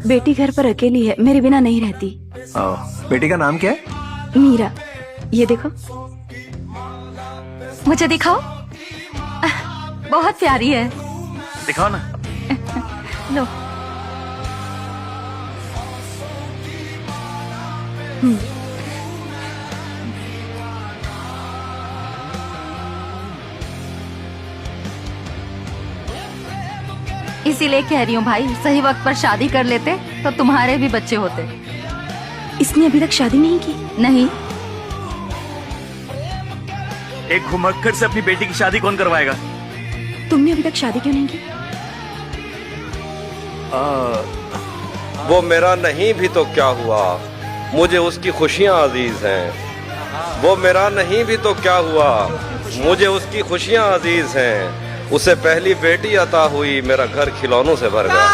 बेटी घर पर अकेली है, मेरे बिना नहीं रहती। बेटी का नाम क्या है? मीरा। ये देखो। मुझे दिखाओ। बहुत प्यारी है। दिखाओ ना। लो। इसीलिए कह रही हूँ भाई, सही वक्त पर शादी कर लेते तो तुम्हारे भी बच्चे होते। इसने अभी तक शादी नहीं की? नहीं। एक घुमक्कड़ से अपनी बेटी की शादी कौन करवाएगा? तुमने अभी तक शादी क्यों नहीं की? वो मेरा नहीं भी तो क्या हुआ, मुझे उसकी खुशियाँ अजीज हैं। वो मेरा नहीं भी तो क्या हुआ, मुझे उसकी खुशियाँ अजीज हैं। उसे पहली बेटी अता हुई, मेरा घर खिलौनों से भर गया।